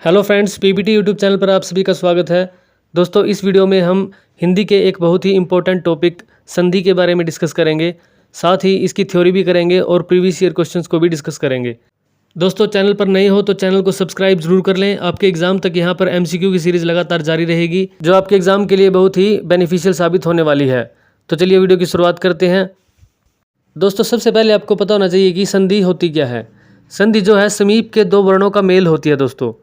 Hello friends, PPT YouTube channel पर आप सभी का स्वागत है। दोस्तों, इस वीडियो में हम हिंदी के एक बहुत ही इम्पोर्टेंट टॉपिक संधि के बारे में डिस्कस करेंगे। साथ ही इसकी थ्योरी भी करेंगे और प्रीवियस ईयर क्वेश्चंस को भी डिस्कस करेंगे। दोस्तों, चैनल पर नए हो तो चैनल को सब्सक्राइब जरूर कर लें। आपके एग्जाम तक यहाँ पर एमसीक्यू की सीरीज़ लगातार जारी रहेगी, जो आपके एग्जाम के लिए बहुत ही बेनिफिशियल साबित होने वाली है। तो चलिए वीडियो की शुरुआत करते हैं। दोस्तों, सबसे पहले आपको पता होना चाहिए कि संधि होती क्या है। संधि जो है समीप के दो वर्णों का मेल होती है। दोस्तों,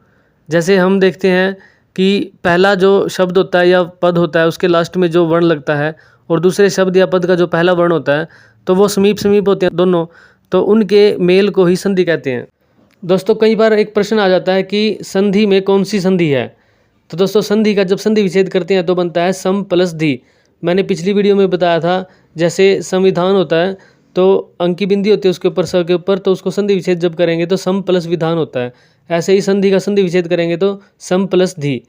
जैसे हम देखते हैं कि पहला जो शब्द होता है या पद होता है उसके लास्ट में जो वर्ण लगता है और दूसरे शब्द या पद का जो पहला वर्ण होता है तो वो समीप होते हैं दोनों, तो उनके मेल को ही संधि कहते हैं। दोस्तों, कई बार एक प्रश्न आ जाता है कि संधि में कौन सी संधि है। तो दोस्तों, संधि का जब संधि विच्छेद करते हैं तो बनता है सम प्लस धी। मैंने पिछली वीडियो में बताया था, जैसे संविधान होता है तो अंक की बिंदी होती है उसके ऊपर स के ऊपर, तो उसको संधि विच्छेद जब करेंगे तो सम प्लस विधान होता है। ऐसे ही संधि का संधि विच्छेद करेंगे तो सम प्लस धी।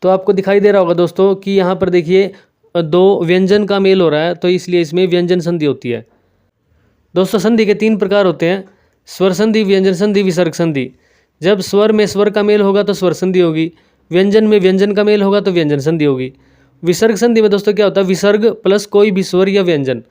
तो आपको दिखाई दे रहा होगा दोस्तों कि यहाँ पर देखिए दो व्यंजन का मेल हो रहा है, तो इसलिए इसमें व्यंजन संधि होती है। दोस्तों, संधि के तीन प्रकार होते हैं: स्वर संधि, व्यंजन संधि, विसर्ग संधि। जब स्वर में स्वर का मेल होगा तो स्वर संधि होगी, व्यंजन में व्यंजन का मेल होगा तो व्यंजन संधि होगी। विसर्ग संधि में दोस्तों क्या होता है, विसर्ग प्लस कोई भी स्वर या व्यंजन।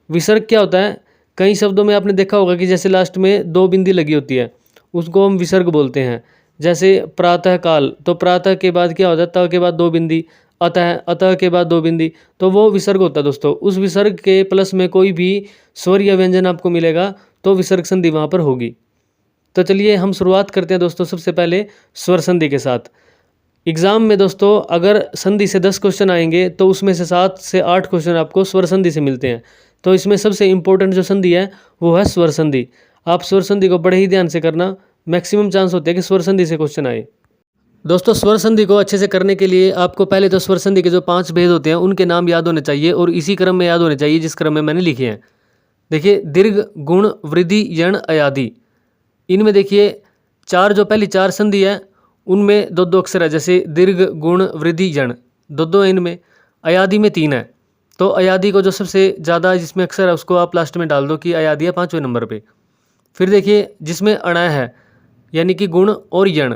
विसर्ग क्या होता है, कई शब्दों में आपने देखा होगा कि जैसे लास्ट में दो बिंदी लगी होती है उसको हम विसर्ग बोलते हैं। जैसे प्रातः काल, तो प्रातः के बाद क्या होता है, त के बाद दो बिंदी, अतः के बाद दो बिंदी, तो वो विसर्ग होता है। दोस्तों, उस विसर्ग के प्लस में कोई भी स्वर या व्यंजन आपको मिलेगा तो विसर्ग संधि वहाँ पर होगी। तो चलिए हम शुरुआत करते हैं दोस्तों सबसे पहले स्वर संधि के साथ। एग्जाम में दोस्तों अगर संधि से 10 क्वेश्चन आएंगे तो उसमें से 7 से 8 क्वेश्चन आपको स्वर संधि से मिलते हैं। तो इसमें सबसे इम्पोर्टेंट जो संधि है वो है स्वर संधि। आप स्वर संधि को बड़े ही ध्यान से करना, मैक्सिमम चांस होते हैं कि स्वर संधि से क्वेश्चन आए। दोस्तों, स्वर संधि को अच्छे से करने के लिए आपको पहले तो स्वर संधि के जो 5 भेद होते हैं उनके नाम याद होने चाहिए और इसी क्रम में याद होने चाहिए जिस क्रम में मैंने लिखे हैं। देखिए, दीर्घ, गुण, वृद्धि, यण, अयादि। इनमें देखिए जो पहली 4 संधि है उनमें दो दो अक्षर है, जैसे दीर्घ, गुण, वृद्धि, यण, दो दो है इनमें। अयादि में 3 है, तो अयादि को जो सबसे ज़्यादा जिसमें अक्षर है उसको आप लास्ट में डाल दो कि अयादि है 5वें नंबर पे। फिर देखिए जिसमें अणय है यानी कि गुण और यण,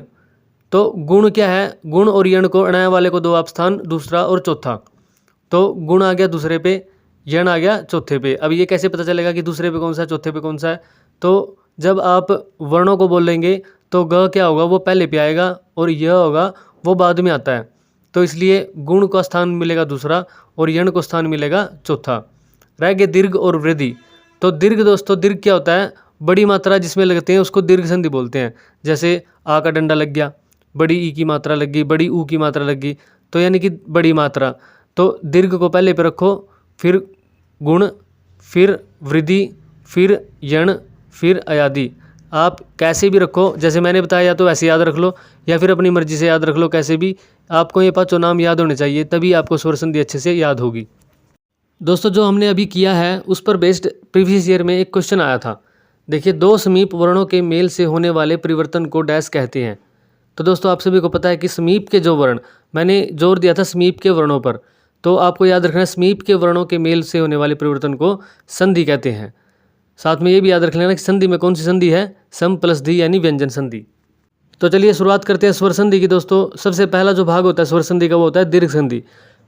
तो गुण क्या है, गुण और यण को अणय वाले को दो आप स्थान, दूसरा और चौथा। तो गुण आ गया दूसरे पे, यण आ गया चौथे पे। अब ये कैसे पता चलेगा कि दूसरे पे कौन सा है चौथे पे कौन सा है, तो जब आप वर्णों को बोलेंगे तो ग क्या होगा, वो पहले पे आएगा और य होगा वो बाद में आता है। तो इसलिए गुण का स्थान मिलेगा दूसरा और यण को स्थान मिलेगा चौथा। रह गए दीर्घ और वृद्धि। तो दीर्घ दोस्तों, दीर्घ क्या होता है, बड़ी मात्रा जिसमें लगते हैं उसको दीर्घ संधि बोलते हैं। जैसे आ का डंडा लग गया, बड़ी ई की मात्रा लग गई, बड़ी ऊ की मात्रा लग गई, तो यानी कि बड़ी मात्रा। तो दीर्घ को पहले पे रखो, फिर गुण, फिर वृद्धि, फिर यण, फिर अयादि। आप कैसे भी रखो, जैसे मैंने बताया, या तो वैसे याद रख लो या फिर अपनी मर्जी से याद रख लो। कैसे भी आपको ये 5 नाम याद होने चाहिए, तभी आपको स्वर संधि अच्छे से याद होगी। दोस्तों, जो हमने अभी किया है उस पर बेस्ड प्रीवियस ईयर में एक क्वेश्चन आया था। देखिए, दो समीप वर्णों के मेल से होने वाले परिवर्तन को डैश कहते हैं। तो दोस्तों, आप सभी को पता है कि समीप के जो वर्ण, मैंने जोर दिया था समीप के वर्णों पर, तो आपको याद रखना है समीप के वर्णों के मेल से होने वाले परिवर्तन को संधि कहते हैं। साथ में ये भी याद रख लेना कि संधि में कौन सी संधि है, सम प्लस धी यानी व्यंजन संधि। तो चलिए शुरुआत करते हैं स्वर संधि की। दोस्तों, सबसे पहला जो भाग होता है स्वर संधि का वो होता है दीर्घ संधि।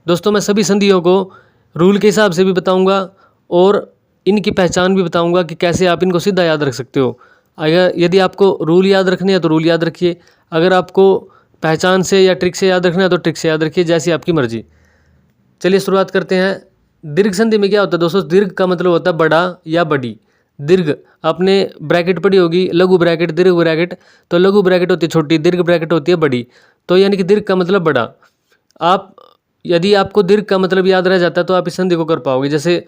दोस्तों, मैं सभी संधियों को रूल के हिसाब से भी बताऊंगा और इनकी पहचान भी बताऊंगा कि कैसे आप इनको सीधा याद रख सकते हो। अगर यदि आपको रूल याद रखने हैं तो रूल याद रखिए, अगर आपको पहचान से या ट्रिक से याद रखना है तो ट्रिक से याद रखिए, जैसी आपकी मर्जी। चलिए शुरुआत करते हैं। दीर्घ संधि में क्या होता है दोस्तों, दीर्घ का मतलब होता है बड़ा या बड़ी। दीर्घ आपने ब्रैकेट पढ़ी होगी, लघु ब्रैकेट, दीर्घ ब्रैकेट। तो लघु ब्रैकेट होती है छोटी, दीर्घ ब्रैकेट होती है बड़ी। तो यानी कि दीर्घ का मतलब बड़ा। आप यदि आपको दीर्घ का मतलब याद रह जाता है तो आप इस संधि को कर पाओगे। जैसे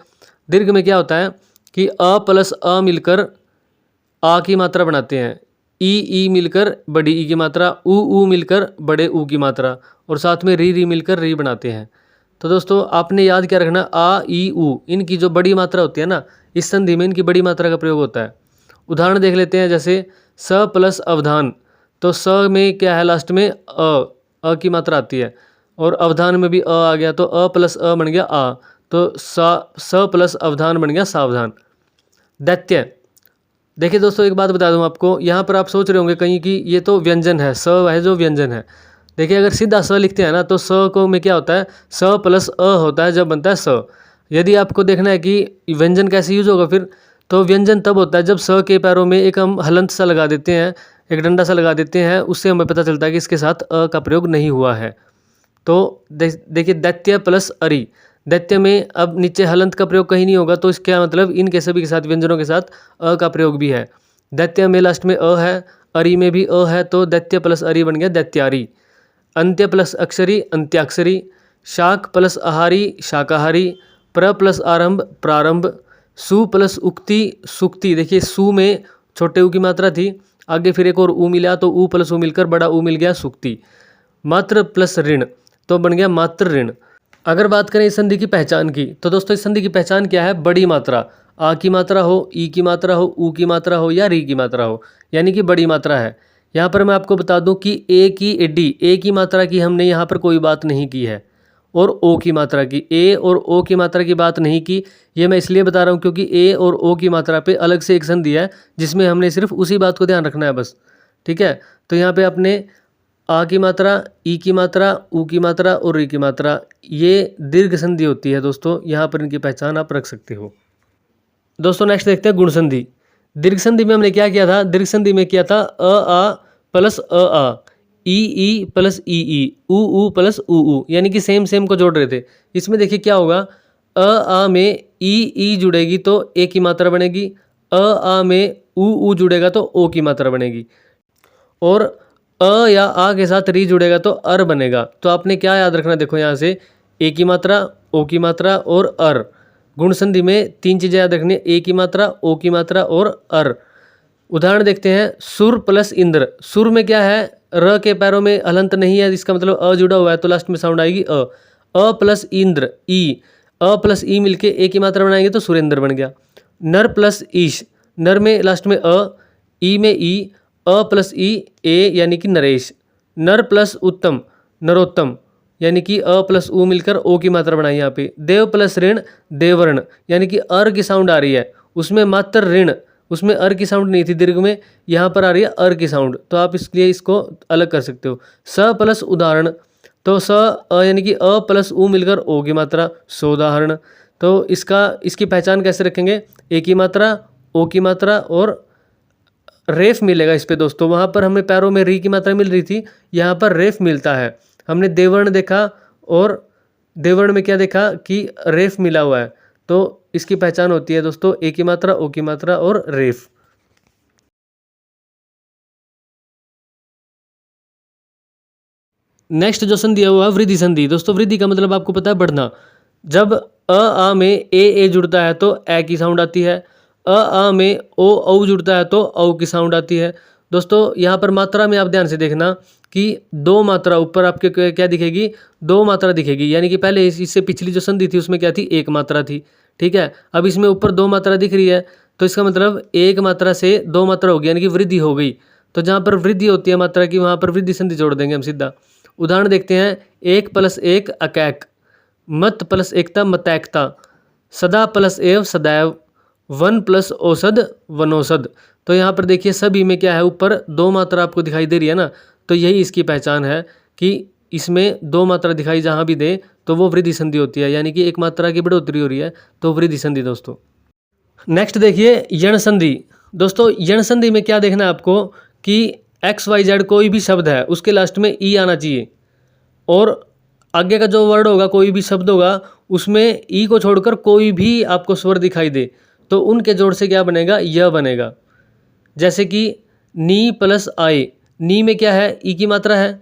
दीर्घ में क्या होता है कि अ प्लस अ मिलकर आ की मात्रा बनाते हैं, ई मिलकर बड़ी ई की मात्रा, ऊ मिलकर बड़े ऊ की मात्रा, और साथ में री मिलकर री बनाते हैं। तो दोस्तों, आपने याद क्या रखना, आ ई ऊ, इनकी जो बड़ी मात्रा होती है ना, इस संधि में इनकी बड़ी मात्रा का प्रयोग होता है। उदाहरण देख लेते हैं, जैसे स प्लस अवधान। तो स में क्या है, लास्ट में अ की मात्रा आती है, और अवधान में भी अ आ गया, तो अ प्लस अ बन गया आ, तो स प्लस अवधान बन गया सावधान। दैत्य, देखिए दोस्तों, एक बात बता दूं आपको, यहाँ पर आप सोच रहे होंगे कहीं कि ये तो व्यंजन है, स है जो व्यंजन है। देखिए अगर सीधा स लिखते हैं ना तो स को में क्या होता है, स प्लस अ होता है जब बनता है स। यदि आपको देखना है कि व्यंजन कैसे यूज होगा फिर, तो व्यंजन तब होता है जब स के पैरों में एक हम हलंत सा लगा देते हैं, एक डंडा सा लगा देते हैं, उससे हमें पता चलता है कि इसके साथ अ का प्रयोग नहीं हुआ है। तो देखिए दैत्य प्लस अरि, दैत्य में अब नीचे हलंत का प्रयोग कहीं नहीं होगा, तो इसका मतलब इनके सभी के साथ व्यंजनों के साथ अ का प्रयोग भी है। दैत्य में लास्ट में अ है, अरि में भी अ है, तो दैत्य प्लस अरि बन गया दैत्यारी। अंत्य प्लस अक्षरी अंत्याक्षरी, शाक प्लस आहारी शाकाहारी, प्र प्लस आरंभ प्रारंभ, सु प्लस उक्ति सुक्ति। देखिए सु में छोटे ऊ की मात्रा थी, आगे फिर एक और ऊ मिला तो ऊ प्लस ऊ मिलकर बड़ा ऊ मिल गया सुक्ति। मात्र प्लस ऋण तो बन गया मात्र ऋण। अगर बात करें इस संधि की पहचान की, तो दोस्तों इस संधि की पहचान क्या है, बड़ी मात्रा, आ की मात्रा हो, ई की मात्रा हो, ऊ की मात्रा हो या री की मात्रा हो, यानी कि बड़ी मात्रा है। यहाँ पर मैं आपको बता दूं कि ए की एडी, ए की मात्रा की हमने यहाँ पर कोई बात नहीं की है, और ओ की मात्रा की, ए और ओ की मात्रा की बात नहीं की। ये मैं इसलिए बता रहा हूँ क्योंकि ए और ओ की मात्रा पे अलग से एक संधि है जिसमें हमने सिर्फ उसी बात को ध्यान रखना है बस, ठीक है। तो यहाँ पे आपने आ की मात्रा, ई की मात्रा, ऊ की मात्रा और री की मात्रा, ये दीर्घ संधि होती है दोस्तों, यहाँ पर इनकी पहचान आप रख सकते हो। दोस्तों नेक्स्ट देखते हैं गुण संधि। दीर्घ संधि में हमने क्या किया था, दीर्घ संधि में किया था अ आ प्लस अ आ, ई प्लस ई, ऊ प्लस ऊ, यानी कि सेम सेम को जोड़ रहे थे। इसमें देखिए क्या होगा, अ आ में ई जुड़ेगी तो ए की मात्रा बनेगी, अ आ में ऊ जुड़ेगा तो ओ की मात्रा बनेगी, और अ या आ के साथ री जुड़ेगा तो अर बनेगा। तो आपने क्या याद रखना, देखो यहाँ से ए की मात्रा, ओ की मात्रा और अर। गुण संधि में तीन चीजें याद रखनी है, ए की मात्रा, ओ की मात्रा और अर। उदाहरण देखते हैं, सुर प्लस इंद्र। सुर में क्या है, र के पैरों में हलंत नहीं है, इसका मतलब अ जुड़ा हुआ है तो लास्ट में साउंड आएगी अ। अ प्लस इंद्र ई, अ प्लस ई मिलके ए की मात्रा बनाएंगे तो सुरेंद्र बन गया। नर प्लस ईश, नर में लास्ट में अ, ई में ई, अ प्लस ई ए यानी कि नरेश। नर प्लस उत्तम, नरोत्तम, यानी कि अ प्लस ऊ मिलकर ओ की मात्रा बनाई यहाँ पे। देव प्लस ऋण, देवर्ण, यानी कि अर की साउंड आ रही है, उसमें मात्र ऋण, उसमें अर की साउंड नहीं थी दीर्घ में, यहाँ पर आ रही है अर की साउंड, तो आप इसलिए इसको अलग कर सकते हो। स प्लस उदाहरण, तो स यानी कि अ प्लस ऊ मिलकर ओ की मात्रा, सोदाहरण। तो इसकी पहचान कैसे रखेंगे, ए की मात्रा, ओ की मात्रा और रेफ मिलेगा इस पे दोस्तों। वहाँ पर हमें पैरों में री की मात्रा मिल रही थी, यहाँ पर रेफ मिलता है। हमने देवर्ण देखा और देवर्ण में क्या देखा कि रेफ मिला हुआ है, तो इसकी पहचान होती है दोस्तों ए की मात्रा, ओ की मात्रा और रेफ। नेक्स्ट जो संधि है वो है वृद्धि संधि। दोस्तों वृद्धि का मतलब आपको पता है बढ़ना। जब अ आ में ए जुड़ता है तो ए की साउंड आती है, अ आ में ओ औ जुड़ता है तो औ की साउंड आती है। दोस्तों यहाँ पर मात्रा में आप ध्यान से देखना कि दो मात्रा ऊपर आपके क्या दिखेगी, दो मात्रा दिखेगी, यानी कि पहले इससे पिछली जो संधि थी उसमें क्या थी, एक मात्रा थी, ठीक है। अब इसमें ऊपर दो मात्रा दिख रही है, तो इसका मतलब एक मात्रा से दो मात्रा होगी, यानी कि वृद्धि हो गई। तो जहाँ पर वृद्धि होती है मात्रा की, वहाँ पर वृद्धि संधि जोड़ देंगे हम सीधा। उदाहरण देखते हैं, एक प्लस एक अकैक, मत प्लस एकता मतैकता, सदा प्लस एव सदैव, वन प्लस औषध वनौषध। तो यहाँ पर देखिए सभी में क्या है, ऊपर दो मात्रा आपको दिखाई दे रही है ना, तो यही इसकी पहचान है कि इसमें दो मात्रा दिखाई जहाँ भी दे तो वो वृद्धि संधि होती है, यानी कि एक मात्रा की बढ़ोतरी हो रही है तो वृद्धि संधि दोस्तों। नेक्स्ट देखिए यण संधि। दोस्तों यण संधि में क्या देखना है आपको कि एक्स वाई जेड कोई भी शब्द है उसके लास्ट में ई आना चाहिए, और आगे का जो वर्ड होगा, कोई भी शब्द होगा, उसमें ई को छोड़कर कोई भी आपको स्वर दिखाई दे तो उनके जोड़ से क्या बनेगा, यह बनेगा। जैसे कि नी प्लस आए, नी में क्या है, ई की मात्रा है,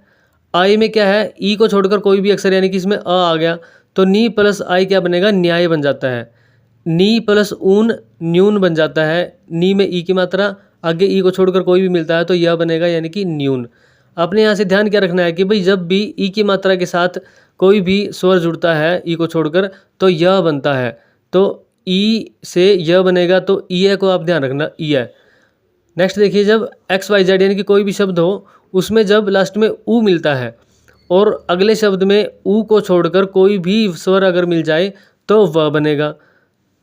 आय में क्या है, ई को छोड़कर कोई भी अक्षर, यानी कि इसमें आ गया तो नी प्लस आई क्या बनेगा, न्याय बन जाता है। नी प्लस ऊन न्यून बन जाता है, नी में ई की मात्रा, आगे ई को छोड़कर कोई भी मिलता है तो यह बनेगा, यानी कि न्यून। आपने यहाँ से ध्यान क्या रखना है कि भाई जब भी ई की मात्रा के साथ कोई भी स्वर जुड़ता है ई को छोड़कर तो यह बनता है, तो ई से यह बनेगा, तो ई को आप ध्यान रखना, ई है। नेक्स्ट देखिए, जब एक्स वाई जेड यानी कि कोई भी शब्द हो उसमें जब लास्ट में ऊ मिलता है और अगले शब्द में ऊ को छोड़कर कोई भी स्वर अगर मिल जाए तो वह बनेगा।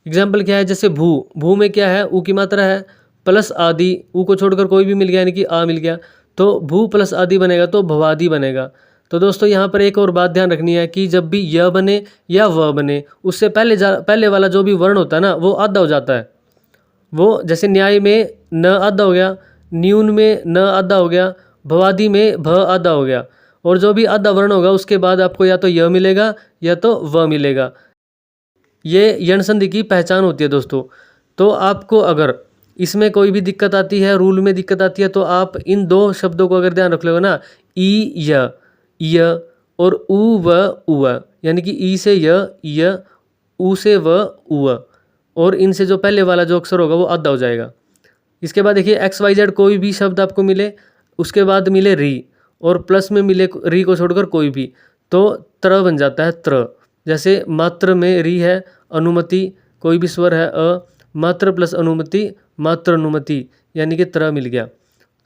एग्जाम्पल क्या है, जैसे भू, भू में क्या है, ऊ की मात्रा है, प्लस आदि, ऊ को छोड़कर कोई भी मिल गया यानी कि आ मिल गया, तो भू प्लस आदि बनेगा तो भवादि बनेगा। तो दोस्तों यहाँ पर एक और बात ध्यान रखनी है कि जब भी य बने या व बने, उससे पहले वाला जो भी वर्ण होता है ना वो आधा हो जाता है। वो जैसे न्याय में न आधा हो गया, न्यून में न आधा हो गया, भवादि में भ आधा हो गया। और जो भी आधा वर्ण होगा उसके बाद आपको या तो य मिलेगा या तो व मिलेगा। ये यण संधि की पहचान होती है दोस्तों। तो आपको अगर इसमें कोई भी दिक्कत आती है, रूल में दिक्कत आती है, तो आप इन दो शब्दों को अगर ध्यान रख लोगे ना, य और उ व उव, यानी कि ई से य, उ से व उव, और इनसे जो पहले वाला जो अक्षर होगा वो आधा हो जाएगा। इसके बाद देखिए XYZ कोई भी शब्द आपको मिले, उसके बाद मिले री, और प्लस में मिले री को छोड़कर कोई भी, तो त्र बन जाता है त्र। जैसे मात्र में री है, अनुमति कोई भी स्वर है अ, मात्र प्लस अनुमति मात्र अनुमति, यानी कि त्र मिल गया।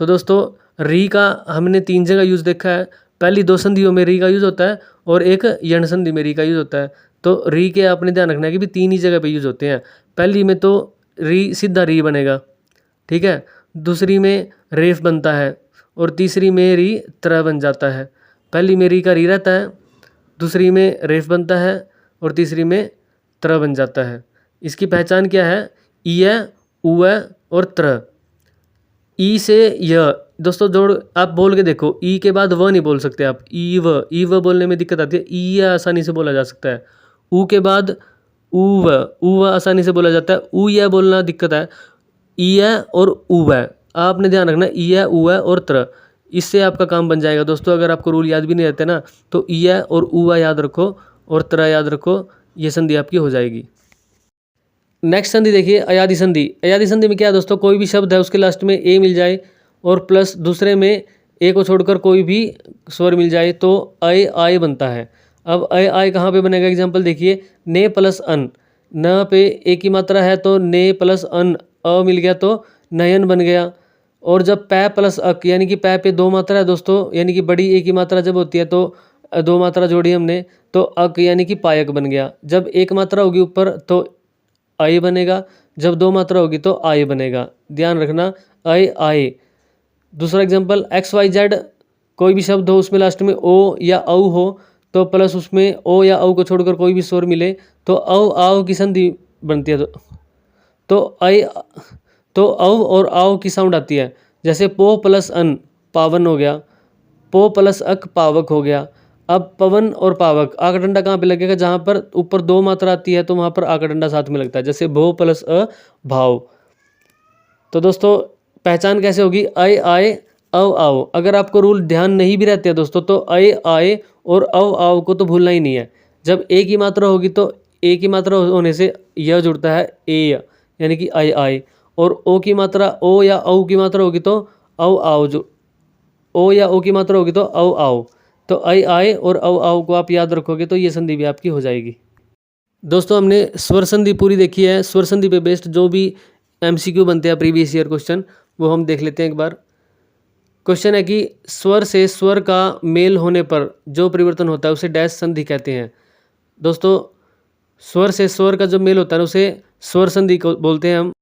तो दोस्तों री का हमने 3 जगह यूज़ देखा है। पहली 2 संधियों में री का यूज़ होता है और एक यण संधि में री का यूज़ होता है। तो री के आपने ध्यान रखना है कि भी 3 ही जगह पे यूज़ होते हैं। पहली में तो री सीधा री बनेगा, ठीक है, दूसरी में रेफ बनता है, और तीसरी में री त्र बन जाता है। पहली में री का री रहता है, दूसरी में रेफ बनता है, और तीसरी में त्र बन जाता है। इसकी पहचान क्या है? इ उ और त्र। ई से य, दोस्तों जोड़ आप बोल के देखो, ई के बाद व नहीं बोल सकते आप, ई व बोलने में दिक्कत आती है। ई आसानी से बोला जा सकता है। ऊ के बाद ऊ व आसानी से बोला जाता है। ऊ या बोलना दिक्कत है। ई और ऊ आपने ध्यान रखना, ई ऊ और त्र, इससे आपका काम बन जाएगा दोस्तों। अगर आपको रूल याद भी नहीं रहते ना, तो ई और ऊ याद रखो और त्र याद रखो, ये संधि आपकी हो जाएगी। नेक्स्ट संधि देखिए अयादि संधि। अयादि संधि में क्या है दोस्तों, कोई भी शब्द है उसके लास्ट में ए मिल जाए और प्लस दूसरे में ए को छोड़कर कोई भी स्वर मिल जाए तो अय आय बनता है। अब अय आय कहाँ पे बनेगा? एग्जांपल देखिए, ने प्लस अन, न पे ए की मात्रा है तो ने प्लस अन, अ मिल गया तो नयन बन गया। और जब पै प्लस अक, यानी कि पै पे 2 मात्रा है दोस्तों, यानी कि बड़ी ए की मात्रा जब होती है तो 2 मात्रा जोड़ी हमने तो अक यानी कि पायक बन गया। जब 1 मात्रा होगी ऊपर तो आय बनेगा, जब 2 मात्रा होगी तो आय बनेगा। ध्यान रखना, आय आय। दूसरा एग्जांपल XYZ, कोई भी शब्द हो उसमें लास्ट में ओ या औ हो तो प्लस उसमें ओ या औ को छोड़कर कोई भी स्वर मिले तो औ आओ की संधि बनती है। तो आय, तो औ और आओ की साउंड आती है। जैसे पो प्लस अन पावन हो गया, पो प्लस अक पावक हो गया। अब पवन और पावक, आका डंडा कहाँ पे लगेगा? जहाँ पर ऊपर 2 मात्रा आती है तो वहाँ पर आका डंडा साथ में लगता है। जैसे भो प्लस अ भाव। तो दोस्तों पहचान कैसे होगी? अय आय अव आओ। अगर आपको रूल ध्यान नहीं भी रहते हैं दोस्तों, तो अय आय और अव आओ को तो भूलना ही नहीं है। जब ए की मात्रा होगी तो ए की मात्रा होने से यह जुड़ता है ए, यानी कि अय आय। और ओ की मात्रा ओ या औ की मात्रा होगी तो औ आओ, जो ओ या ओ की मात्रा होगी तो औ आओ। तो अय आय और औ आओ को आप याद रखोगे तो ये संधि भी आपकी हो जाएगी। दोस्तों हमने स्वर संधि पूरी देखी है। स्वर संधि पे बेस्ड जो भी MCQ बनते हैं प्रीवियस ईयर क्वेश्चन, वो हम देख लेते हैं एक बार। क्वेश्चन है कि स्वर से स्वर का मेल होने पर जो परिवर्तन होता है उसे डैश संधि कहते हैं। दोस्तों स्वर से स्वर का जो मेल होता है उसे स्वर संधि को बोलते हैं हम।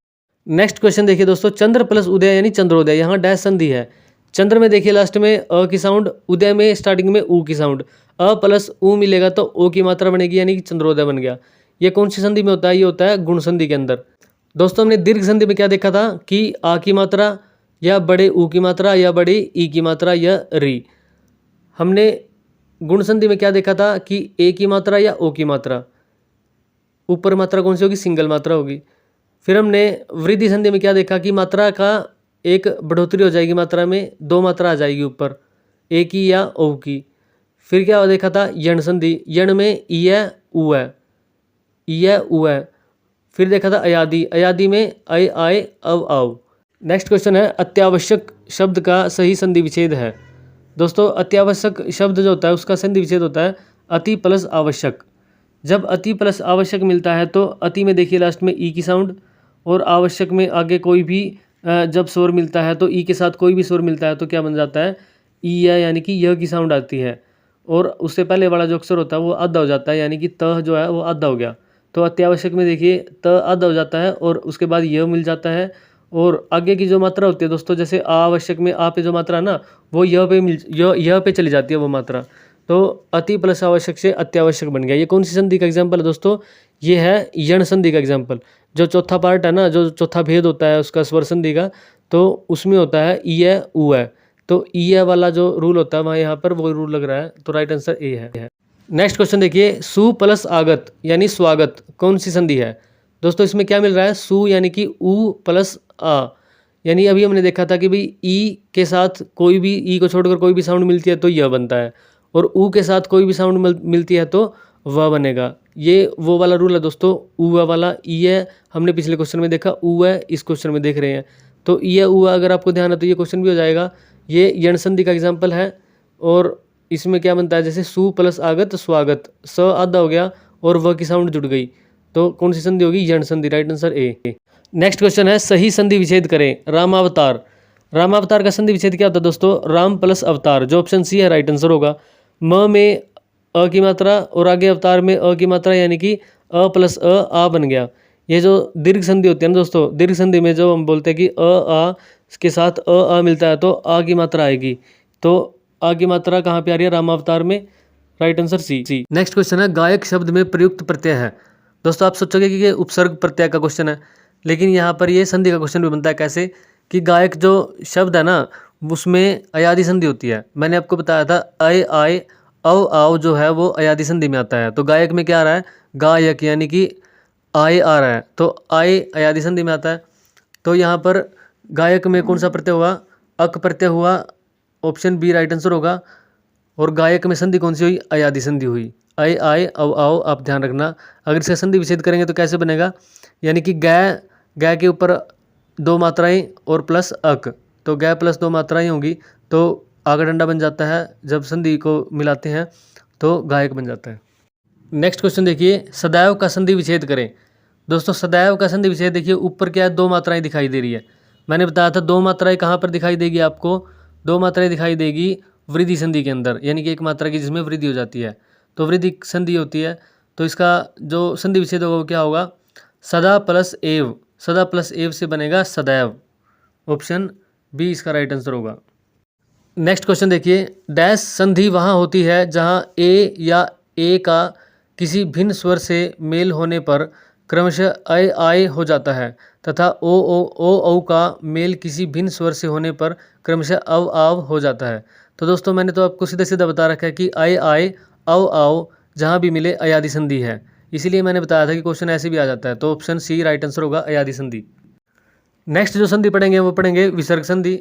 नेक्स्ट क्वेश्चन देखिए दोस्तों, चंद्र प्लस उदय यानी चंद्रोदय, यहाँ डैश संधि है। चंद्र में देखिए लास्ट में अ की साउंड, उदय में स्टार्टिंग में ऊ की साउंड, अ प्लस ऊ मिलेगा तो ओ की मात्रा बनेगी, यानी कि चंद्रोदय बन गया। ये कौन सी संधि में होता है? ये होता है गुण संधि के अंदर। दोस्तों हमने दीर्घ संधि में क्या देखा था कि आ की मात्रा या बड़े ऊ की मात्रा या बड़े ई की मात्रा या री। हमने गुण संधि में क्या देखा था कि ए की मात्रा या ओ की मात्रा, ऊपर मात्रा कौन सी होगी? सिंगल मात्रा होगी। फिर हमने वृद्धि संधि में क्या देखा कि मात्रा का एक बढ़ोतरी हो जाएगी, मात्रा में 2 मात्रा आ जाएगी ऊपर, ए की या ओ की। फिर क्या देखा था? यण संधि, यण में ई है ऊ है, ई है ऊ है। फिर देखा था अयादि, अयादि में अय आय अव आओ। नेक्स्ट क्वेश्चन है अत्यावश्यक शब्द का सही संधि विच्छेद है। दोस्तों अत्यावश्यक शब्द जो होता है उसका संधि विच्छेद होता है अति प्लस आवश्यक। जब अति प्लस आवश्यक मिलता है तो अति में देखिए लास्ट में ई की साउंड, और आवश्यक में आगे कोई भी जब स्वर मिलता है तो ई के साथ कोई भी स्वर मिलता है तो क्या बन जाता है? ई है, यानी कि यह की साउंड आती है, और उससे पहले वाला जो अक्षर होता है वो आधा हो जाता है, यानी कि त जो है वो आधा हो गया। तो अत्यावश्यक में देखिए त आधा हो जाता है और उसके बाद यह मिल जाता है, और आगे की जो मात्रा होती है दोस्तों, जैसे आवश्यक में आ पे जो मात्रा है ना, वो यह पे चली जाती है वो मात्रा। तो अति प्लस आवश्यक से अत्यावश्यक बन गया। ये कौन सी संधि का एग्जाम्पल है दोस्तों? ये है यण संधि का एग्जाम्पल। जो चौथा पार्ट है ना, जो चौथा भेद होता है उसका स्वर संधि का, तो उसमें होता है ई है ऊ है। तो ई है वाला जो रूल होता है वहाँ यहाँ पर वो रूल लग रहा है। तो राइट आंसर ए है। नेक्स्ट क्वेश्चन देखिए, सु प्लस आगत यानी स्वागत कौन सी संधि है? दोस्तों इसमें क्या मिल रहा है? सु यानी कि ऊ प्लस आ, यानी अभी हमने देखा था कि भाई ई के साथ कोई भी, ई को छोड़कर कोई भी साउंड मिलती है तो यह बनता है, और ऊ के साथ कोई भी साउंड मिलती है तो वह बनेगा। ये वो वाला रूल है दोस्तों, ऊ वाला। ई है हमने पिछले क्वेश्चन में देखा, ऊ है इस क्वेश्चन में देख रहे हैं। तो ई है ऊ अगर आपको ध्यान है तो ये क्वेश्चन भी हो जाएगा। ये यण संधि का एग्जाम्पल है। और इसमें क्या बनता है? जैसे सु प्लस आगत स्वागत, स आधा हो गया और व की साउंड जुड़ गई, तो कौन सी संधि होगी? यण संधि। Right answer A. Next question है, सही संधि विच्छेद करें। रामावतार, रामावतार का संधि विच्छेद क्या होता है दोस्तों? राम प्लस अवतार, जो ऑप्शन सी है राइट आंसर होगा। म में अ की मात्रा और आगे अवतार में अ की मात्रा, यानी कि अ प्लस अ आ बन गया। ये जो दीर्घ संधि होती है ना दोस्तों, दीर्घ संधि में जो हम बोलते हैं कि अ आ के साथ अ आ मिलता है तो आ की मात्रा आएगी। तो आ की मात्रा कहाँ पे आ रही है? रामावतार में। Right answer C. Next question है, गायक शब्द में प्रयुक्त प्रत्यय है। दोस्तों आप सोचोगे कि ये उपसर्ग प्रत्यय का क्वेश्चन है, लेकिन यहाँ पर ये संधि का क्वेश्चन भी बनता है। कैसे? कि गायक जो शब्द है ना, उसमें अयादि संधि होती है। मैंने आपको बताया था अय आय अव आव जो है वो अयादि संधि में आता है। तो गायक में क्या आ रहा है? गायक यानी कि आय आ रहा है, तो आय अयादि संधि में आता है। तो यहाँ पर गायक में कौन सा प्रत्यय हुआ? अक प्रत्यय हुआ, ऑप्शन बी राइट आंसर होगा। और गायक में संधि कौन सी हुई? अयादि संधि हुई। अय आय अव आओ, आप ध्यान रखना। अगर इसका संधि विच्छेद करेंगे तो कैसे बनेगा? यानी कि गै, गै के ऊपर दो मात्राएं और प्लस अक, तो गै प्लस दो मात्राएं होंगी तो आगा डंडा बन जाता है। जब संधि को मिलाते हैं तो गायक बन जाता है। नेक्स्ट क्वेश्चन देखिए, सदैव का संधि विच्छेद करें। दोस्तों सदैव का संधि विच्छेद देखिए, ऊपर क्या है? दो मात्राएं दिखाई दे रही है। मैंने बताया था दो मात्राएं कहाँ पर दिखाई देगी आपको? दो मात्राएं दिखाई देगी वृद्धि संधि के अंदर, यानी कि एक मात्रा की जिसमें वृद्धि हो जाती है तो वृद्धि संधि होती है। तो इसका जो संधि विच्छेद होगा वो क्या होगा? सदा प्लस एव, सदा प्लस एव से बनेगा सदैव। ऑप्शन बी इसका राइट आंसर होगा। नेक्स्ट क्वेश्चन देखिए, डैश संधि वहाँ होती है जहाँ ए या ए का किसी भिन्न स्वर से मेल होने पर क्रमशः अय आय हो जाता है, तथा ओ औ का मेल किसी भिन्न स्वर से होने पर क्रमशः अव आव हो जाता है। तो दोस्तों मैंने तो आपको सीधा सीधा बता रखा है कि अय आय अव आव जहाँ भी मिले अयादि संधि है, इसीलिए मैंने बताया था कि क्वेश्चन ऐसे भी आ जाता है। तो ऑप्शन सी राइट आंसर होगा, अयादि संधि। नेक्स्ट जो संधि पढ़ेंगे वो पढ़ेंगे विसर्ग संधि।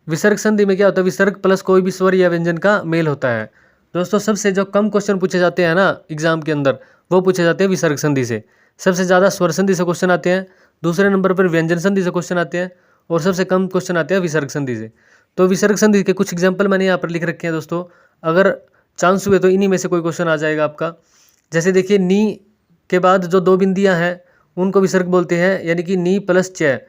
विसर्ग संधि में क्या होता है? विसर्ग प्लस कोई भी स्वर या व्यंजन का मेल होता है। दोस्तों सबसे जो कम क्वेश्चन पूछे जाते हैं ना एग्जाम के अंदर, वो पूछे जाते हैं विसर्ग संधि से। सबसे ज़्यादा स्वर संधि से क्वेश्चन आते हैं, दूसरे नंबर पर व्यंजन संधि से क्वेश्चन आते हैं, और सबसे कम क्वेश्चन आते हैं विसर्ग संधि से। तो विसर्ग संधि के कुछ एग्जाम्पल मैंने यहाँ पर लिख रखे हैं दोस्तों, अगर चांस हुए तो इन्हीं में से कोई क्वेश्चन आ जाएगा आपका। जैसे देखिए, नी के बाद जो दो बिंदियाँ हैं उनको विसर्ग बोलते हैं, यानी कि नी प्लस च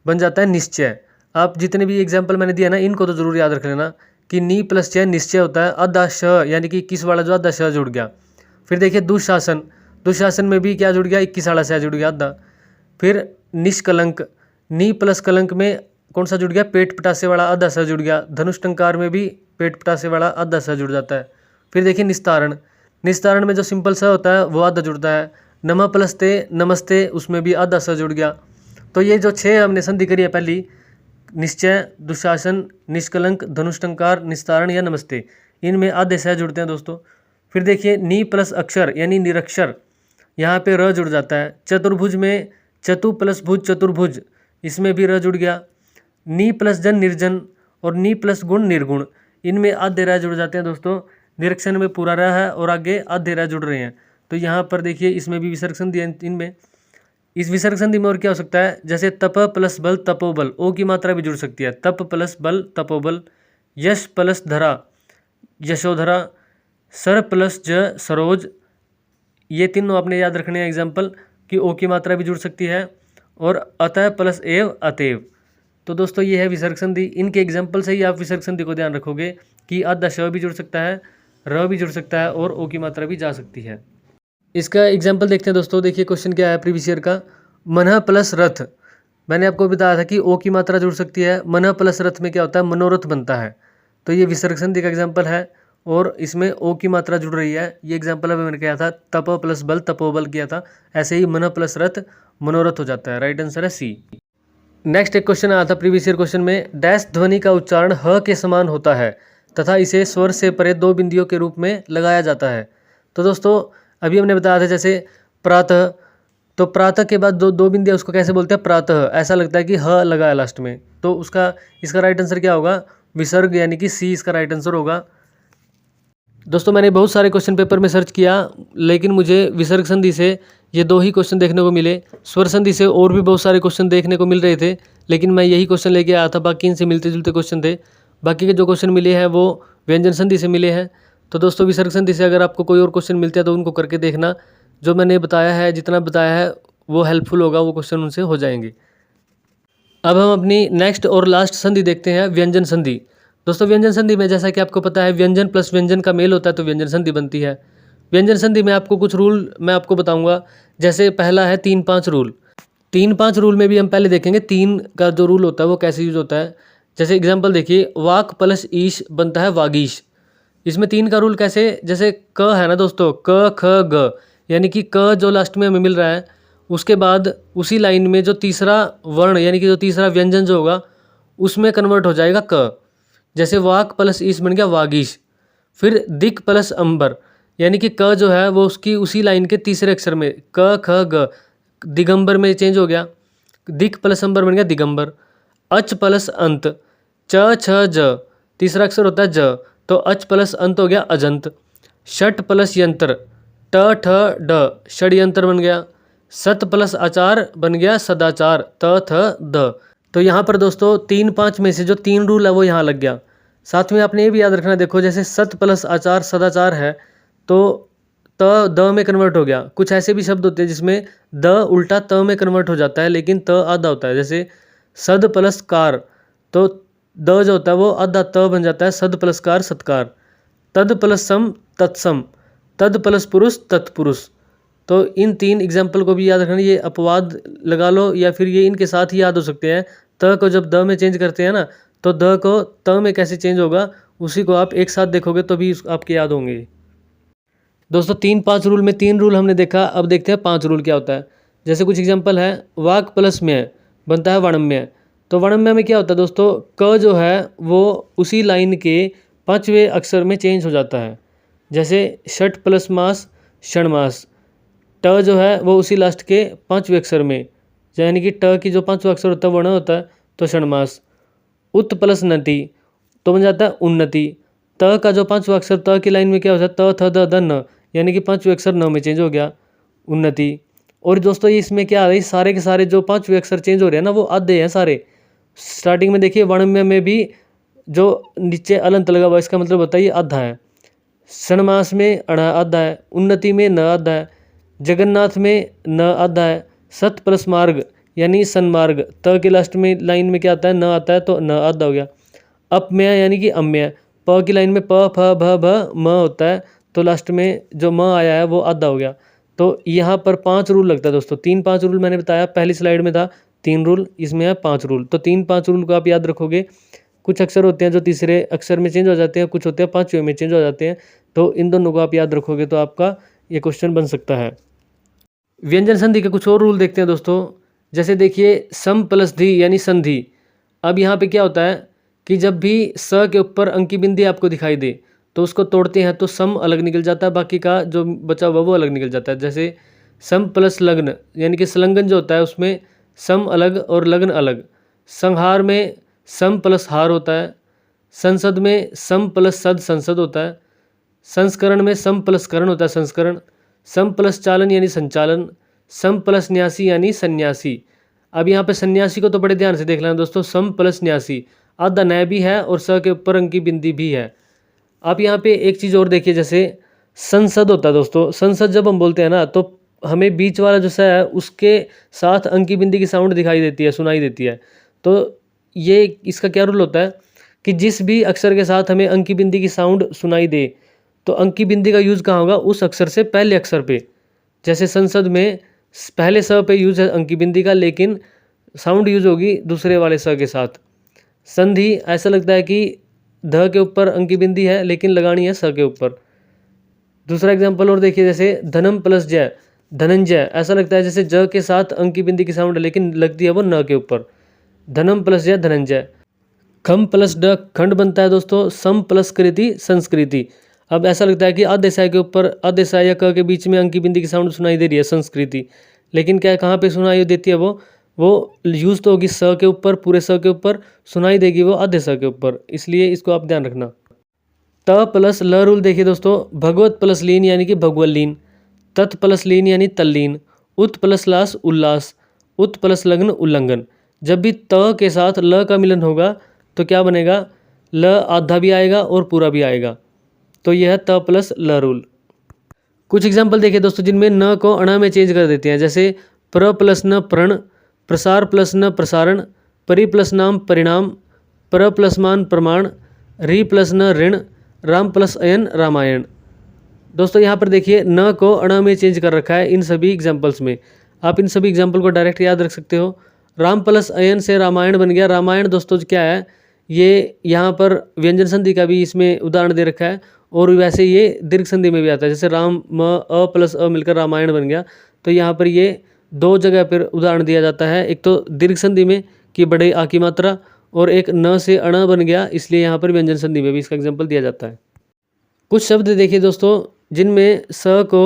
बन जाता है निश्चय। आप जितने भी एग्जाम्पल मैंने दिया ना इनको तो जरूर याद रख लेना कि नी प्लस च निश्चय होता है। आधा श यानी कि 21 वाला जो आधा श जुड़ गया। फिर देखिए दुशासन, दुशासन में भी क्या जुड़ गया? 21 वाला श जुड़ गया आधा। फिर निष्कलंक, नी प्लस कलंक में कौन सा जुड़ गया? पेट पटासे वाला आधा स जुड़ गया। धनुष टंकार में भी पेट पटासे वाला आधा स जुड़ जाता है। फिर देखिए निस्तारण, निस्तारण में जो सिंपल स होता है वो आधा जुड़ता है। नमा प्लस ते नमस्ते, उसमें भी आधा स जुड़ गया। तो ये जो 6 हमने संधि करी है पहली, निश्चय, दुशासन, निष्कलंक, धनुष्टंकार, निस्तारण या नमस्ते, इनमें आधे स जुड़ते हैं दोस्तों। फिर देखिए नी प्लस अक्षर यानी निरक्षर, यहाँ पे र जुड़ जाता है। चतुर्भुज में चतु प्लस भुज चतुर्भुज, इसमें भी र जुड़ गया। नी प्लस जन निर्जन और नी प्लस गुण निर्गुण, इनमें आधे र जुड़ जाते हैं दोस्तों। निरीक्षण में पूरा र है और आगे आधे र जुड़ रहे हैं। तो यहाँ पर देखिए इसमें भी विसर्ग संधि है इनमें। इस विसर्ग संधि में और क्या हो सकता है? जैसे तप प्लस बल तपोबल, ओ की मात्रा भी जुड़ सकती है। तप प्लस बल तपोबल। यश प्लस धरा यशोधरा। सर प्लस ज सरोज, ये तीनों आपने याद रखने हैं एग्जाम्पल कि ओ की मात्रा भी जुड़ सकती है। और अतः प्लस एव अतएव। तो दोस्तों ये है विसर्ग संधि। इनके एग्जाम्पल से ही आप विसर्ग संधि को ध्यान रखोगे कि आधा श भी जुड़ सकता है, र भी जुड़ सकता है और ओ की मात्रा भी जा सकती है। इसका एग्जाम्पल देखते हैं दोस्तों। देखिए क्वेश्चन क्या है प्रीवियस ईयर का। मनः प्लस रथ, मैंने आपको बताया था कि ओ की मात्रा जुड़ सकती है। मन प्लस रथ में क्या होता है, मनोरथ बनता है। तो ये विसर्ग संधि का एग्जाम्पल है और इसमें ओ की मात्रा जुड़ रही है। ये एग्जाम्पल अभी मैंने किया था, तप प्लस बल तपोबल किया था। ऐसे ही मन प्लस रथ मनोरथ हो जाता है। राइट आंसर है सी। नेक्स्ट एक क्वेश्चन आया था प्रीवियस ईयर क्वेश्चन में, डैश ध्वनि का उच्चारण ह के समान होता है तथा इसे स्वर से परे दो बिंदियों के रूप में लगाया जाता है। तो दोस्तों अभी हमने बताया था जैसे प्रातः, तो प्रातः के बाद दो दो बिंदियाँ उसको कैसे बोलते हैं, प्रातः। ऐसा लगता है कि ह लगा है लास्ट में, तो उसका इसका राइट आंसर क्या होगा, विसर्ग, यानी कि सी इसका राइट आंसर होगा। दोस्तों मैंने बहुत सारे क्वेश्चन पेपर में सर्च किया, लेकिन मुझे विसर्ग संधि से ये दो ही क्वेश्चन देखने को मिले। स्वर संधि से और भी बहुत सारे क्वेश्चन देखने को मिल रहे थे, लेकिन मैं यही क्वेश्चन लेके आया था। बाकी इनसे मिलते जुलते क्वेश्चन थे। बाकी के जो क्वेश्चन मिले हैं वो व्यंजन संधि से मिले हैं। तो दोस्तों विसर्ग संधि से अगर आपको कोई और क्वेश्चन मिलते हैं तो उनको करके देखना। जो मैंने बताया है, जितना बताया है वो हेल्पफुल होगा, वो क्वेश्चन उनसे हो जाएंगे। अब हम अपनी नेक्स्ट और लास्ट संधि देखते हैं, व्यंजन संधि। दोस्तों व्यंजन संधि में जैसा कि आपको पता है, व्यंजन प्लस व्यंजन का मेल होता है तो व्यंजन संधि बनती है। व्यंजन संधि में आपको कुछ रूल मैं आपको बताऊंगा। जैसे पहला है 3-5 रूल। 3-5 रूल में भी हम पहले देखेंगे 3 का जो रूल होता है वो कैसे यूज होता है। जैसे एग्जाम्पल देखिए, वाक प्लस ईश बनता है वागीश। इसमें 3 का रूल कैसे, जैसे क है ना दोस्तों, क ख ग, यानी कि क जो लास्ट में हमें मिल रहा है, उसके बाद उसी लाइन में जो तीसरा वर्ण यानी कि जो तीसरा व्यंजन जो होगा उसमें कन्वर्ट हो जाएगा क। जैसे वाक प्लस ईश बन गया वागीश। फिर दिक प्लस अंबर, यानी कि क जो है वो उसकी उसी लाइन के तीसरे अक्षर में, क ख ग, दिगंबर में चेंज हो गया। दिक प्लस अंबर बन गया दिगंबर। अच प्लस अंत, च छ ज, तीसरा अक्षर होता है ज, तो अच प्लस अंत हो गया अजंत। षट प्लस यंत्र, ट ठ ड, षड्यंत्र बन गया। सत प्लस आचार बन गया सदाचार, त थ द। तो यहाँ पर दोस्तों 3-5 में से जो 3 रूल है वो यहाँ लग गया। साथ में आपने ये भी याद रखना, देखो जैसे सत प्लस आचार सदाचार है तो त द में कन्वर्ट हो गया। कुछ ऐसे भी शब्द होते हैं जिसमें द उल्टा त में कन्वर्ट हो जाता है, लेकिन त आधा होता है। जैसे सद प्लस कार, तो द जो होता है वो आधा त बन जाता है, सद प्लस कार सत्कार। तद प्लस सम तत्सम, तद प्लस पुरुष तत्पुरुष। तो इन 3 एग्जाम्पल को भी याद रखना। ये अपवाद लगा लो या फिर ये इनके साथ ही याद हो सकते हैं। त को जब द में चेंज करते हैं ना, तो द को त में कैसे चेंज होगा उसी को आप एक साथ देखोगे तो भी आपके याद होंगे। दोस्तों 3-5 रूल में 3 रूल हमने देखा, अब देखते हैं 5 रूल क्या होता है। जैसे कुछ एग्जाम्पल है, वाक प्लस में बनता है वणम्य। तो वणम्य में क्या होता है दोस्तों, क जो है वो उसी लाइन के 5वें अक्षर में चेंज हो जाता है। जैसे षट प्लस मास षणमास, ट जो है वो उसी लास्ट के 5वें अक्षर में, यानी कि ट की जो 5वां अक्षर होता है वर्ण होता है, तो षणमास। उत प्लस नति तो बन जाता है उन्नति। त का जो 5वां अक्षर त की लाइन में क्या होता है, त थ द ध न, यानी कि 5वें अक्षर न में चेंज हो गया, उन्नति। और दोस्तों ये इसमें क्या आ रही, सारे के सारे जो 5वें अक्षर चेंज हो रहे हैं ना वो आधे हैं सारे। स्टार्टिंग में देखिए वणम्य में भी जो नीचे अलंत लगा हुआ इसका मतलब होता है ये आधा है। षणमास में अण आधा है, उन्नति में न आधा है, जगन्नाथ में न आधा है। सत प्लस मार्ग यानी सन्मार्ग, त के लास्ट में लाइन में क्या आता है, न आता है, तो न आधा हो गया। अपम्य यानी कि अम्य, प की लाइन में प फ भ भ म होता है, तो लास्ट में जो म आया है वो आधा हो गया। तो यहाँ पर 5 रूल लगता है दोस्तों। 3-5 रूल मैंने बताया, पहली स्लाइड में था 3 रूल, इसमें है 5 रूल। तो 3-5 रूल को आप याद रखोगे। कुछ अक्षर होते हैं जो तीसरे अक्षर में चेंज हो जाते हैं, कुछ होते हैं 5वें में चेंज हो जाते हैं। तो इन दोनों को आप याद रखोगे तो आपका ये क्वेश्चन बन सकता है। व्यंजन संधि के कुछ और रूल देखते हैं दोस्तों। जैसे देखिए सम प्लस धी यानी संधि। अब यहाँ पे क्या होता है कि जब भी स के ऊपर अंकी बिंदी आपको दिखाई दे तो उसको तोड़ते हैं तो सम अलग निकल जाता है, बाकी का जो बचा हुआ वो अलग निकल जाता है। जैसे सम प्लस लग्न यानी कि संलग्न जो होता है उसमें सम अलग और लग्न अलग। संहार में सम प्लस हार होता है। संसद में सम प्लस सद संसद होता है। संस्करण में सम प्लस करण होता है संस्करण। सम प्लस चालन यानी संचालन। सम प्लस न्यासी यानी सन्यासी। अब यहाँ पे सन्यासी को तो बड़े ध्यान से देख लेना दोस्तों। सम प्लस न्यासी, आधा नय भी है और स के ऊपर अंकी बिंदी भी है। आप यहाँ पे एक चीज़ और देखिए, जैसे संसद होता है दोस्तों। संसद जब हम बोलते हैं ना तो हमें बीच वाला जो स है उसके साथ अंकी बिंदी की साउंड दिखाई देती है, सुनाई देती है। तो ये इसका क्या रूल होता है कि जिस भी अक्षर के साथ हमें अंकी बिंदी की साउंड सुनाई दे तो अंकी बिंदी का यूज़ कहाँ होगा, उस अक्षर से पहले अक्षर पे। जैसे संसद में पहले स पे यूज है अंकी बिंदी का, लेकिन साउंड यूज होगी दूसरे वाले स के साथ। संधि ऐसा लगता है कि ध के ऊपर अंकी बिंदी है लेकिन लगानी है स के ऊपर। दूसरा एग्जाम्पल और देखिए, जैसे धनम प्लस जय, धनंजय, ऐसा लगता है जैसे ज के साथ अंकी बिंदी की साउंड है लेकिन लगती है वो न के ऊपर। धनम प्लस जय, धनंजय। खम प्लस ड, खंड बनता है दोस्तों। सम प्लस कृति, संस्कृति। अब ऐसा लगता है कि आदेशाय के ऊपर आदेशाय या क के बीच में अंकी बिंदी की साउंड सुनाई दे रही है, संस्कृति। लेकिन क्या कहाँ पे सुनाई देती है वो यूज तो होगी स के ऊपर, पूरे स के ऊपर, सुनाई देगी वो आधे स के ऊपर, इसलिए इसको आप ध्यान रखना। त प्लस ल रूल देखिए दोस्तों, भगवत प्लस लीन यानी कि भगवल्लीन, तत् प्लस लीन यानी तल्लीन, उत प्लस लास उल्लास, उत प्लस लग्न उल्लंघन। जब भी त के साथ ल का मिलन होगा तो क्या बनेगा, ल आधा भी आएगा और पूरा भी आएगा। तो यह है त प्लस ल रूल। कुछ एग्जाम्पल देखिए दोस्तों जिनमें न को अणा में चेंज कर देते हैं, जैसे प्र प्लस न प्रण, प्रसार प्लस न प्रसारण, परि प्लस नाम परिणाम, पर प्लस मान प्रमाण, रि प्लस न ऋण, राम प्लस अयन रामायण। दोस्तों यहाँ पर देखिए न को अणा में चेंज कर रखा है इन सभी एग्जाम्पल्स में। आप इन सभी एग्जाम्पल को डायरेक्ट याद रख सकते हो। राम प्लस अयन से रामायण बन गया। रामायण दोस्तों क्या है, ये यहाँ पर व्यंजन संधि का भी इसमें उदाहरण दे रखा है और वैसे ये दीर्घ संधि में भी आता है। जैसे राम म अ प्लस अ मिलकर रामायण बन गया, तो यहाँ पर ये दो जगह पर उदाहरण दिया जाता है। एक तो दीर्घ संधि में कि बड़े आ की मात्रा, और एक न से अण बन गया, इसलिए यहाँ पर व्यंजन संधि में भी इसका एग्जाम्पल दिया जाता है। कुछ शब्द देखिए दोस्तों जिनमें स को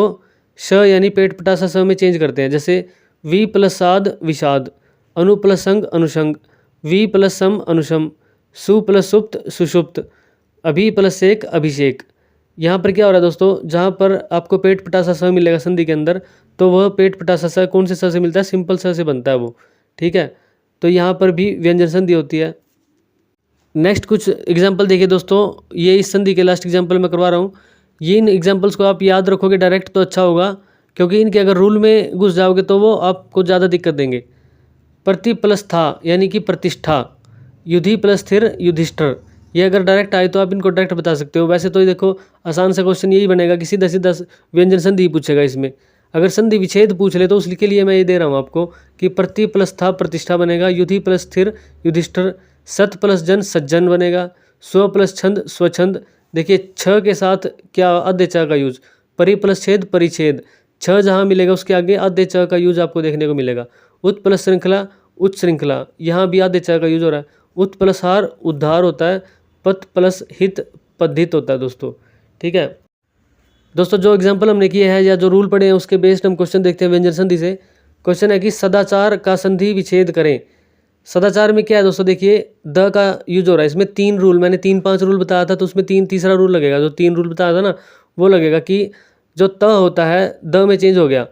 श यानी पेट पटासा स में चेंज करते हैं, जैसे वी प्लस साध विषाद, अनु प्लस संग अनुषंग, वी प्लस सम अनुशम, सु प्लस सुप्त सुषुप्त, अभि प्लस शेक अभिषेक। यहाँ पर क्या हो रहा है दोस्तों, जहाँ पर आपको पेट पटासा स मिलेगा संधि के अंदर, तो वह पेट पटासा स कौन से स से मिलता है, सिंपल स से बनता है वो, ठीक है। तो यहाँ पर भी व्यंजन संधि होती है। नेक्स्ट कुछ एग्जाम्पल देखिए दोस्तों, ये इस संधि के लास्ट एग्जाम्पल मैं करवा रहा हूँ। ये इन एग्जाम्पल्स को आप याद रखोगे डायरेक्ट तो अच्छा होगा, क्योंकि इनके अगर रूल में घुस जाओगे तो वो आपको ज़्यादा दिक्कत देंगे। प्रति प्लस था यानी कि प्रतिष्ठा, युधि प्लस स्थिर युधिष्ठर। ये अगर डायरेक्ट आए तो आप इनको डायरेक्ट बता सकते हो। वैसे तो ये देखो आसान सा क्वेश्चन यही बनेगा कि सीधा सीधा व्यंजन संधि पूछेगा इसमें। अगर संधि विच्छेद पूछ ले तो उसके लिए मैं ये दे रहा हूँ आपको कि प्रति प्लस था प्रतिष्ठा बनेगा, युधि प्लस स्थिर युधिष्ठर, सत प्लस जन सज्जन बनेगा, स्व प्लस छंद स्वच्छंद। देखिए छ के साथ क्या आधे च का यूज, परि प्लस छेद परिच्छेद, छ जहाँ मिलेगा उसके आगे आधे च का यूज आपको देखने को मिलेगा। उत प्लस श्रृंखला उच्च श्रृंखला, यहाँ भी आधे च का यूज हो रहा है। उत प्लस हार उद्धार होता है, पथ प्लस हित पद्धित होता है दोस्तों, ठीक है। दोस्तों जो एग्जाम्पल हमने किए हैं या जो रूल पढ़े हैं उसके बेस्ड हम क्वेश्चन देखते हैं व्यंजन संधि से। क्वेश्चन है कि सदाचार का संधि विच्छेद करें। सदाचार में क्या है दोस्तों, देखिए द का यूज हो रहा है इसमें। 3 रूल, मैंने 3-5 रूल बताया था, तो उसमें तीसरा रूल लगेगा। जो 3 रूल बताया था ना, वो लगेगा कि जो त होता है द में चेंज हो गया।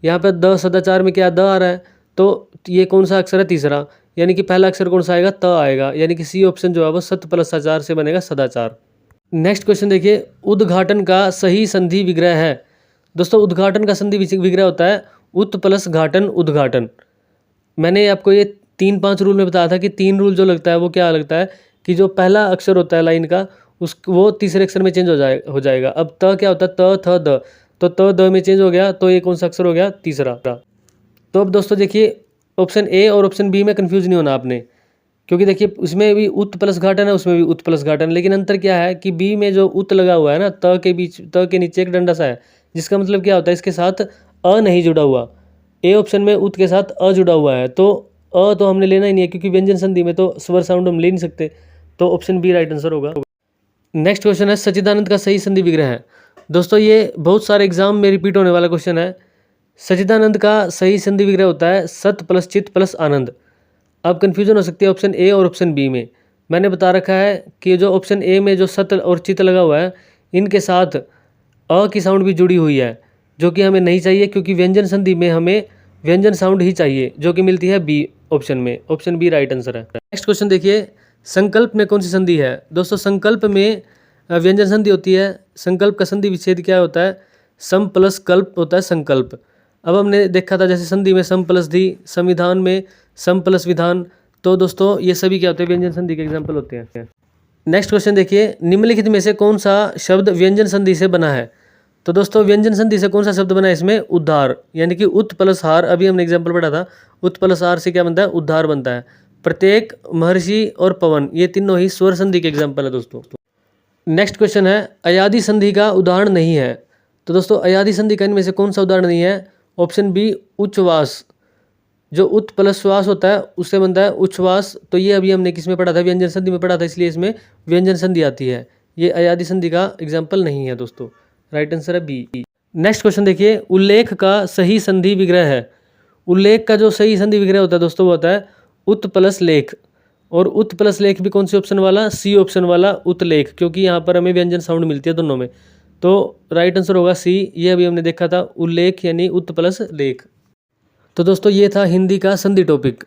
यहाँ पर द सदाचार में क्या द आ रहा है, तो ये कौन सा अक्षर है, तीसरा, यानी कि पहला अक्षर कौन सा आएगा, त आएगा, यानी कि सी ऑप्शन जो है वो सत प्लस आचार से बनेगा सदाचार। नेक्स्ट क्वेश्चन देखिए, उद्घाटन का सही संधि विग्रह है। दोस्तों उद्घाटन का संधि विग्रह होता है उत प्लस घाटन उद्घाटन। मैंने आपको ये 3-5 रूल में बताया था कि 3 रूल जो लगता है वो क्या लगता है कि जो पहला अक्षर होता है लाइन का वो तीसरे अक्षर में चेंज हो जाएगा। अब त क्या होता है, त थ द, तो त द में चेंज हो गया, तो ये कौन सा अक्षर हो गया, तीसरा। तो अब दोस्तों देखिए ऑप्शन ए और ऑप्शन बी में कन्फ्यूज नहीं होना आपने, क्योंकि देखिए उसमें भी उत प्लस घाटन है, उसमें भी उत प्लस घाटन, लेकिन अंतर क्या है कि बी में जो उत लगा हुआ है ना, त के बीच, त के नीचे एक डंडा सा है, जिसका मतलब क्या होता है इसके साथ अ नहीं जुड़ा हुआ। ए ऑप्शन में उत के साथ अ जुड़ा हुआ है, तो अ तो हमने लेना ही नहीं है, क्योंकि व्यंजन संधि में तो स्वर साउंड हम ले नहीं सकते। तो ऑप्शन बी राइट आंसर होगा। नेक्स्ट क्वेश्चन है सच्चिदानंद का सही संधि विग्रह है। दोस्तों ये बहुत सारे एग्जाम में रिपीट होने वाला क्वेश्चन है। सच्चिदानंद का सही संधि विग्रह होता है सत प्लस चित प्लस आनंद। अब कन्फ्यूजन हो सकती है ऑप्शन ए और ऑप्शन बी में। मैंने बता रखा है कि जो ऑप्शन ए में जो सत और चित लगा हुआ है, इनके साथ अ की साउंड भी जुड़ी हुई है, जो कि हमें नहीं चाहिए, क्योंकि व्यंजन संधि में हमें व्यंजन साउंड ही चाहिए, जो कि मिलती है बी ऑप्शन में। ऑप्शन बी राइट आंसर है। नेक्स्ट क्वेश्चन देखिए, संकल्प में कौन सी संधि है। दोस्तों संकल्प में व्यंजन संधि होती है। संकल्प का संधि विच्छेद क्या होता है, सम प्लस कल्प होता है संकल्प। अब हमने देखा था जैसे संधि में सम प्लस धी, संविधान में सम प्लस विधान। तो दोस्तों ये सभी क्या होते हैं, व्यंजन संधि के एग्जाम्पल होते हैं। नेक्स्ट क्वेश्चन देखिए, निम्नलिखित में से कौन सा शब्द व्यंजन संधि से बना है। तो दोस्तों व्यंजन संधि से कौन सा शब्द बना है इसमें? उद्धार, यानी कि उत प्लस हार। अभी हमने एग्जाम्पल पढ़ा था, उत प्लस हार से क्या बनता है? उद्धार बनता है। प्रत्येक, महर्षि और पवन, ये तीनों ही स्वर संधि के एग्जाम्पल है दोस्तों। नेक्स्ट क्वेश्चन है, अयादि संधि का उदाहरण नहीं है। तो दोस्तों अयादि संधि का इनमें से कौन सा उदाहरण नहीं है? ऑप्शन बी, उच्छ्वास। जो उत प्लस श्वास होता है उससे बनता है उच्छ्वास। तो ये अभी हमने किस में पढ़ा था? व्यंजन संधि में पढ़ा था, इसलिए इसमें व्यंजन संधि आती है। ये अयादि संधि का एग्जाम्पल नहीं है दोस्तों। राइट आंसर है बी। नेक्स्ट क्वेश्चन देखिए, उल्लेख का सही संधि विग्रह है। उल्लेख का जो सही संधि विग्रह होता है दोस्तों वो होता है उत प्लस लेख। और उत प्लस लेख भी कौन सी ऑप्शन वाला? सी ऑप्शन वाला, उत्लेख, क्योंकि यहाँ पर हमें व्यंजन साउंड मिलती है दोनों में। तो राइट आंसर होगा सी। ये अभी हमने देखा था, उल्लेख यानी उत प्लस लेख। तो दोस्तों ये था हिंदी का संधि टॉपिक।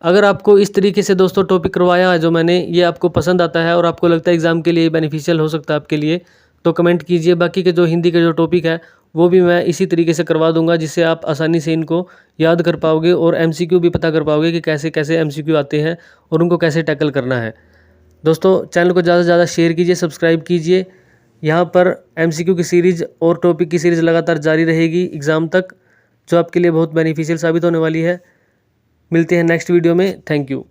अगर आपको इस तरीके से दोस्तों टॉपिक करवाया है जो मैंने, ये आपको पसंद आता है और आपको लगता है एग्जाम के लिए बेनिफिशियल हो सकता है आपके लिए, तो कमेंट कीजिए। बाकी के जो हिंदी के जो टॉपिक है वो भी मैं इसी तरीके से करवा दूंगा, जिससे आप आसानी से इनको याद कर पाओगे और एमसीक्यू भी पता कर पाओगे कि कैसे कैसे एमसीक्यू आते हैं और उनको कैसे टैकल करना है। दोस्तों चैनल को ज़्यादा से ज़्यादा शेयर कीजिए, सब्सक्राइब कीजिए। यहाँ पर एमसीक्यू की सीरीज़ और टॉपिक की सीरीज़ लगातार जारी रहेगी एग्ज़ाम तक, जो आपके लिए बहुत बेनिफिशियल साबित होने वाली है। मिलते हैं नेक्स्ट वीडियो में। Thank you.